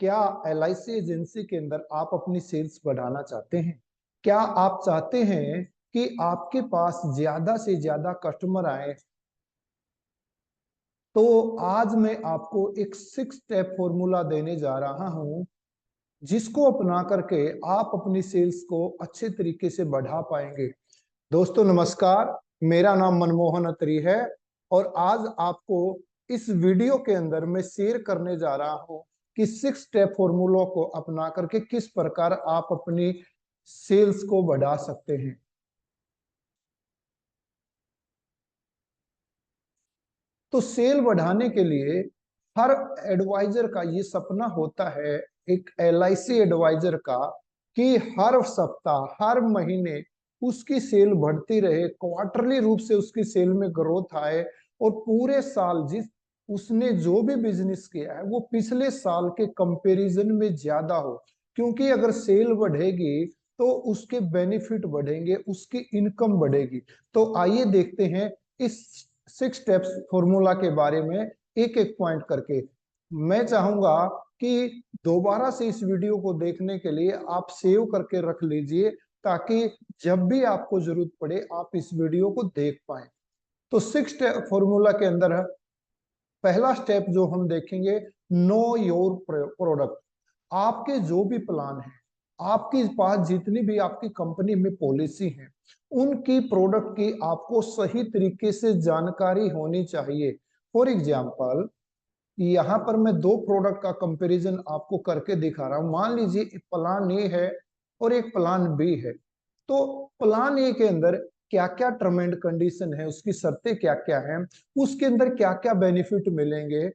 क्या LIC agency के अंदर आप अपनी सेल्स बढ़ाना चाहते हैं? क्या आप चाहते हैं कि आपके पास ज्यादा से ज्यादा कस्टमर आए? तो आज मैं आपको एक 6 स्टेप फॉर्मूला देने जा रहा हूं, जिसको अपना करके आप अपनी सेल्स को अच्छे तरीके से बढ़ा पाएंगे। दोस्तों नमस्कार, मेरा नाम मनमोहन अत्री है और आज आपको इस वीडियो के अंदर मैं शेयर करने जा रहा हूं कि 6 स्टेप फॉर्मूला को अपना करके किस प्रकार आप अपनी सेल्स को बढ़ा सकते हैं। तो सेल बढ़ाने के लिए हर एडवाइजर का ये सपना होता है, एक LIC एडवाइजर का, कि हर सप्ताह हर महीने उसकी सेल बढ़ती रहे, क्वार्टरली रूप से उसकी सेल में ग्रोथ आए और पूरे साल जिस उसने जो भी बिजनेस किया है वो पिछले साल के कंपैरिजन में ज्यादा हो। क्योंकि अगर सेल बढ़ेगी तो उसके बेनिफिट बढ़ेंगे, उसकी इनकम बढ़ेगी। तो आइए देखते हैं इस 6 स्टेप्स फॉर्मूला के बारे में एक एक पॉइंट करके। मैं चाहूंगा कि दोबारा से इस वीडियो को देखने के लिए आप सेव करके रख लीजिए, ताकि जब भी आपको जरूरत पड़े आप इस वीडियो को देख पाए। तो 6 स्टेप फॉर्मूला के अंदर पहला स्टेप जो हम देखेंगे, नो योर प्रोडक्ट। आपके जो भी प्लान है, आपके पास जितनी भी आपकी कंपनी में पॉलिसी है, उनकी प्रोडक्ट की आपको सही तरीके से जानकारी होनी चाहिए। फॉर एग्जाम्पल, यहाँ पर मैं 2 प्रोडक्ट का कंपैरिजन आपको करके दिखा रहा हूं। मान लीजिए एक प्लान ए है और एक प्लान बी है। तो प्लान ए के अंदर क्या क्या टर्म एंड कंडीशन है, उसकी शर्तें क्या क्या हैं, उसके अंदर क्या क्या बेनिफिट मिलेंगे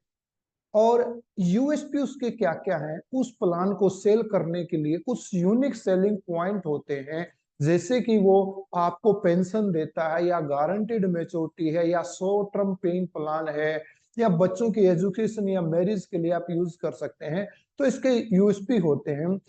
और यूएसपी उसके क्या क्या हैं। उस प्लान को सेल करने के लिए कुछ यूनिक सेलिंग पॉइंट होते हैं, जैसे कि वो आपको पेंशन देता है, या गारंटेड मैच्योरिटी है, या शॉर्ट टर्म पेइंग प्लान है, या बच्चों की एजुकेशन या मैरिज के लिए आप यूज कर सकते हैं। तो इसके यूएसपी होते हैं।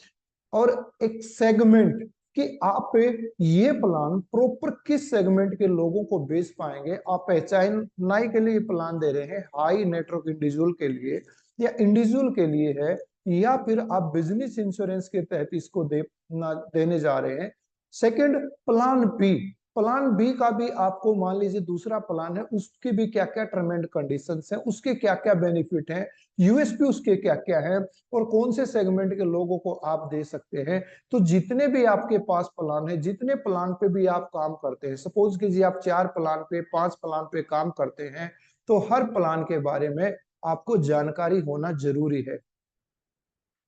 और एक सेगमेंट, कि आप ये प्लान प्रॉपर किस सेगमेंट के लोगों को बेच पाएंगे। आप पहचान के लिए प्लान दे रहे हैं, हाई नेटवर्क इंडिविजुअल के लिए या इंडिविजुअल के लिए है, या फिर आप बिजनेस इंश्योरेंस के तहत इसको देने जा रहे हैं। Second, plan B. Plan B का भी आपको, मान लीजिए दूसरा प्लान है, उसके भी क्या क्या टर्म एंड कंडीशंस हैं, उसके क्या क्या बेनिफिट हैं, यूएसपी उसके क्या क्या है, और कौन से सेगमेंट के लोगों को आप दे सकते हैं। तो जितने भी आपके पास प्लान है, जितने प्लान पे भी आप काम करते हैं, सपोज कीजिए आप 4 प्लान पे 5 प्लान पे काम करते हैं, तो हर प्लान के बारे में आपको जानकारी होना जरूरी है।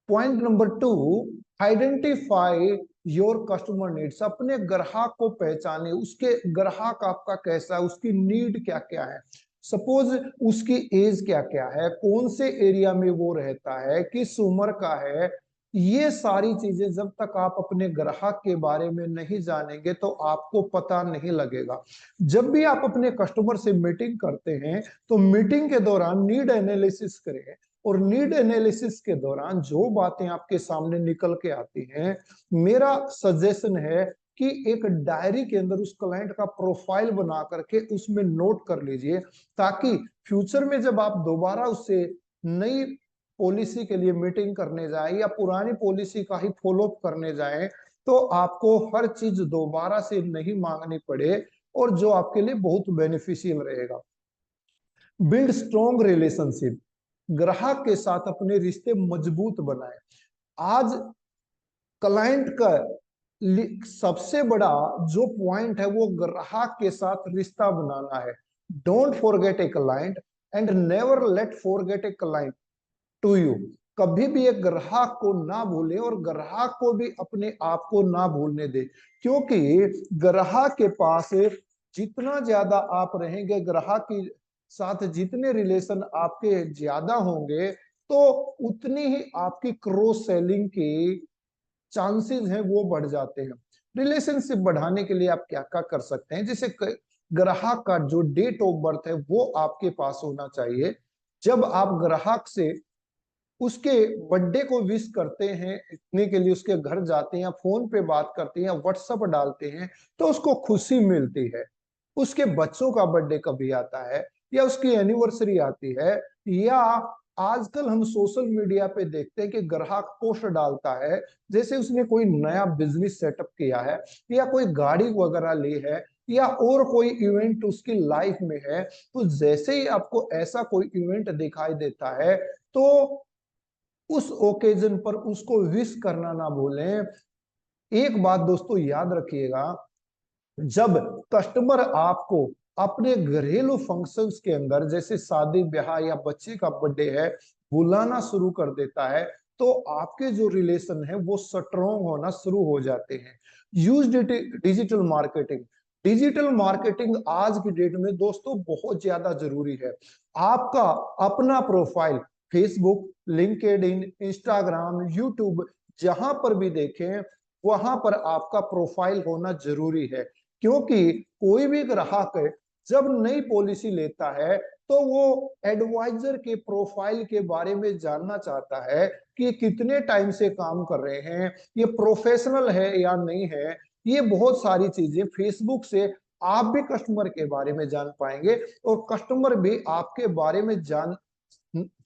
Point number 2, identify your customer needs. अपने ग्राहक को पहचाने, उसके ग्राहक आपका कैसा है, उसकी नीड क्या क्या है। सपोज उसकी एज क्या क्या है, कौन से एरिया में वो रहता है, किस उम्र का है। ये सारी चीजें जब तक आप अपने ग्राहक के बारे में नहीं जानेंगे तो आपको पता नहीं लगेगा। जब भी आप अपने कस्टमर से मीटिंग करते हैं तो मीटिंग के दौरान नीड एनालिसिस करें, और नीड एनालिसिस के दौरान जो बातें आपके सामने निकल के आती हैं, मेरा सजेशन है कि एक डायरी के अंदर उस क्लाइंट का प्रोफाइल बना करके उसमें नोट कर लीजिए, ताकि फ्यूचर में जब आप दोबारा उससे नई पॉलिसी के लिए मीटिंग करने जाए या पुरानी पॉलिसी का ही फॉलोअप करने जाए, तो आपको हर चीज दोबारा से नहीं मांगनी पड़े, और जो आपके लिए बहुत बेनिफिशियल रहेगा। Build strong relationship. ग्राहक के साथ अपने रिश्ते मजबूत बनाए। आज क्लाइंट का सबसे बड़ा जो पॉइंट है वो ग्राहक के साथ रिश्ता बनाना है। Don't forget a client and never let forget a client to you. कभी भी एक ग्राहक को ना भूलें और ग्राहक को भी अपने आप को ना भूलने दे, क्योंकि ग्राहक के पास जितना ज्यादा आप रहेंगे, ग्राहक की साथ जितने रिलेशन आपके ज्यादा होंगे, तो उतनी ही आपकी क्रॉस सेलिंग की चांसेस हैं वो बढ़ जाते हैं। रिलेशनशिप बढ़ाने के लिए आप क्या क्या कर सकते हैं, जैसे ग्राहक का जो डेट ऑफ बर्थ है वो आपके पास होना चाहिए। जब आप ग्राहक से उसके बर्थडे को विश करते हैं, इतने के लिए उसके घर जाते हैं, फोन पे बात करते हैं, व्हाट्सएप डालते हैं, तो उसको खुशी मिलती है। उसके बच्चों का बर्थडे कभी आता है, या उसकी एनिवर्सरी आती है, या आजकल हम सोशल मीडिया पे देखते हैं कि ग्राहक पोस्ट डालता है, जैसे उसने कोई नया बिजनेस सेटअप किया है या कोई गाड़ी वगैरह ली है या और कोई इवेंट उसकी लाइफ में है। तो जैसे ही आपको ऐसा कोई इवेंट दिखाई देता है, तो उस ओकेजन पर उसको विश करना ना भूलें। एक बात दोस्तों याद रखिएगा, जब कस्टमर आपको अपने घरेलू फंक्शंस के अंदर, जैसे शादी ब्याह या बच्चे का बर्थडे है, बुलाना शुरू कर देता है, तो आपके जो रिलेशन है वो स्ट्रॉन्ग होना शुरू हो जाते हैं। Use digital marketing. Digital marketing आज की डेट में दोस्तों बहुत ज्यादा जरूरी है। आपका अपना profile Facebook, LinkedIn, Instagram, YouTube, जहां पर भी देखें वहां पर आपका प्रोफाइल होना जरूरी है। क्योंकि कोई भी ग्राहक जब नई पॉलिसी लेता है तो वो एडवाइजर के प्रोफाइल के बारे में जानना चाहता है कि कितने टाइम से काम कर रहे हैं, ये प्रोफेशनल है या नहीं है। ये बहुत सारी चीजें फेसबुक से आप भी कस्टमर के बारे में जान पाएंगे और कस्टमर भी आपके बारे में जान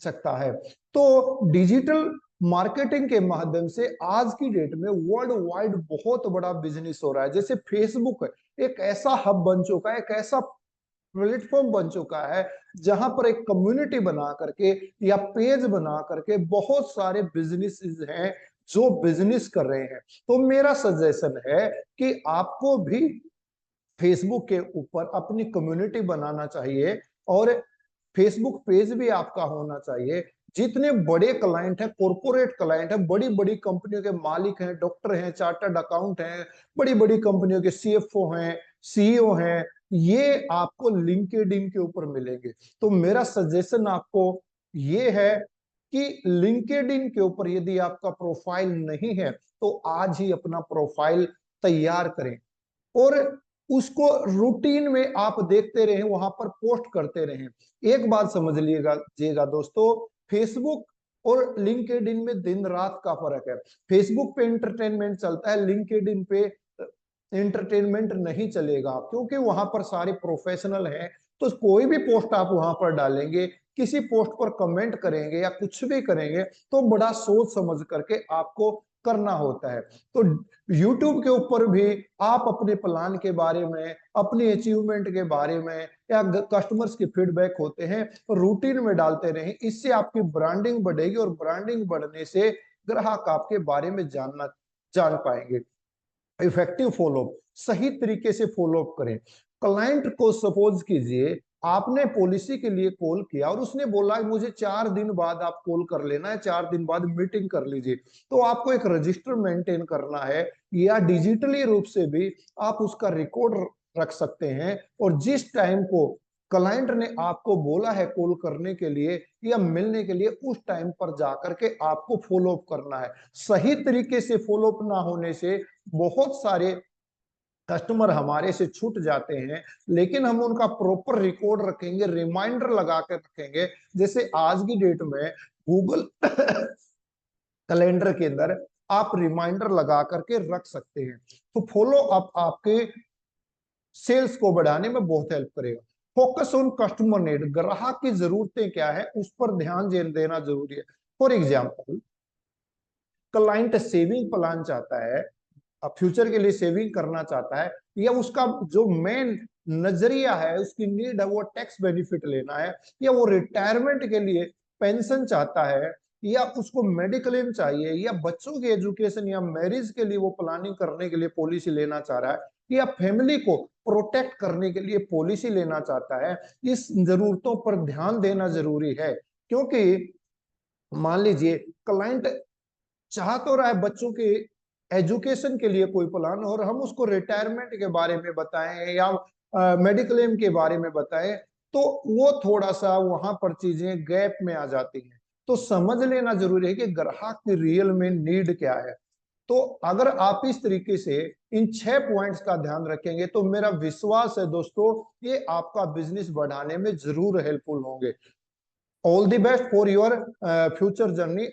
सकता है। तो डिजिटल मार्केटिंग के माध्यम से आज की डेट में वर्ल्ड वाइड बहुत बड़ा बिजनेस हो रहा है। जैसे फेसबुक एक ऐसा हब बन चुका है, एक ऐसा प्लेटफॉर्म बन चुका है जहां पर एक कम्युनिटी बना करके या पेज बना करके बहुत सारे बिजनेसेस हैं जो बिजनेस कर रहे हैं। तो मेरा सजेशन है कि आपको भी फेसबुक के ऊपर अपनी कम्युनिटी बनाना चाहिए और फेसबुक पेज भी आपका होना चाहिए। जितने बड़े क्लाइंट हैं, कॉरपोरेट क्लाइंट हैं, बड़ी बड़ी कंपनियों के मालिक हैं, डॉक्टर हैं, चार्टर्ड अकाउंट हैं, बड़ी बड़ी कंपनियों के सीएफओ हैं, सीईओ हैं, ये आपको लिंक्डइन के ऊपर मिलेंगे। तो मेरा सजेशन आपको ये है कि लिंक्डइन के ऊपर यदि आपका प्रोफाइल नहीं है तो आज ही अपना प्रोफाइल तैयार करें और उसको रूटीन में आप देखते रहें, वहां पर पोस्ट करते रहें। एक बात समझ लीजिएगा दोस्तों, फेसबुक और लिंक्डइन में दिन रात का फर्क है। फेसबुक पे इंटरटेनमेंट चलता है, लिंक्डइन पे एंटरटेनमेंट नहीं चलेगा, क्योंकि वहां पर सारे प्रोफेशनल हैं। तो कोई भी पोस्ट आप वहां पर डालेंगे, किसी पोस्ट पर कमेंट करेंगे या कुछ भी करेंगे, तो बड़ा सोच समझ करके आपको करना होता है। तो यूट्यूब के ऊपर भी आप अपने प्लान के बारे में, अपनी अचीवमेंट के बारे में या कस्टमर्स के फीडबैक होते हैं रूटीन में डालते रहें। इससे आपकी ब्रांडिंग बढ़ेगी और ब्रांडिंग बढ़ने से ग्राहक आपके बारे में जान पाएंगे। इफेक्टिव फॉलोअप, सही तरीके से फॉलोअप करें। क्लाइंट को सपोज कीजिए आपने पॉलिसी के लिए कॉल किया और उसने बोला मुझे 4 दिन बाद आप कॉल कर लेना है, 4 दिन बाद मीटिंग कर लीजिए। तो आपको एक रजिस्टर मेंटेन करना है या डिजिटली रूप से भी आप उसका रिकॉर्ड रख सकते हैं और जिस टाइम को क्लाइंट ने आपको बोला है कॉल करने के लिए या मिलने के लिए, उस टाइम पर जाकर के आपको फॉलोअप करना है। सही तरीके से फॉलोअप ना होने से बहुत सारे कस्टमर हमारे से छूट जाते हैं, लेकिन हम उनका प्रॉपर रिकॉर्ड रखेंगे, रिमाइंडर लगा कर रखेंगे। जैसे आज की डेट में गूगल कैलेंडर के अंदर आप रिमाइंडर लगा करके रख सकते हैं। तो फॉलो अप आपके सेल्स को बढ़ाने में बहुत हेल्प करेगा। फोकस ऑन कस्टमर नीड, ग्राहक की जरूरतें क्या है उस पर ध्यान देना जरूरी है। For example, client saving plan चाहता है, फ्यूचर के लिए सेविंग करना चाहता है, या उसका जो मेन नजरिया है, उसकी नीड है वो टैक्स बेनिफिट लेना है, या वो रिटायरमेंट के लिए पेंशन चाहता है, या उसको मेडिक्लेम चाहिए, या बच्चों की एजुकेशन या मैरिज के लिए वो प्लानिंग करने के लिए पॉलिसी लेना चाह रहा है, या फैमिली को प्रोटेक्ट करने के लिए पॉलिसी लेना चाहता है। इस जरूरतों पर ध्यान देना जरूरी है। क्योंकि मान लीजिए क्लाइंट चाह तो रहा है बच्चों के एजुकेशन के लिए कोई प्लान, और हम उसको रिटायरमेंट के बारे में बताएं या मेडिक्लेम के बारे में बताएं, तो वो थोड़ा सा वहां पर चीजें गैप में आ जाती हैं। तो समझ लेना जरूरी है कि ग्राहक की रियल में नीड क्या है। तो अगर आप इस तरीके से इन 6 पॉइंट्स का ध्यान रखेंगे तो मेरा विश्वास है दोस्तों, ये आपका बिजनेस बढ़ाने में जरूर हेल्पफुल होंगे। All the best for your future journey.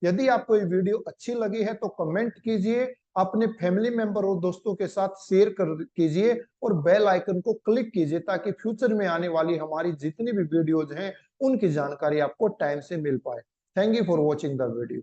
यदि आपको ये वीडियो अच्छी लगी है तो कमेंट कीजिए, अपने फैमिली मेंबर और दोस्तों के साथ शेयर कर कीजिए और बेल आइकन को क्लिक कीजिए ताकि फ्यूचर में आने वाली हमारी जितनी भी वीडियोज हैं उनकी जानकारी आपको टाइम से मिल पाए। Thank you for watching the video.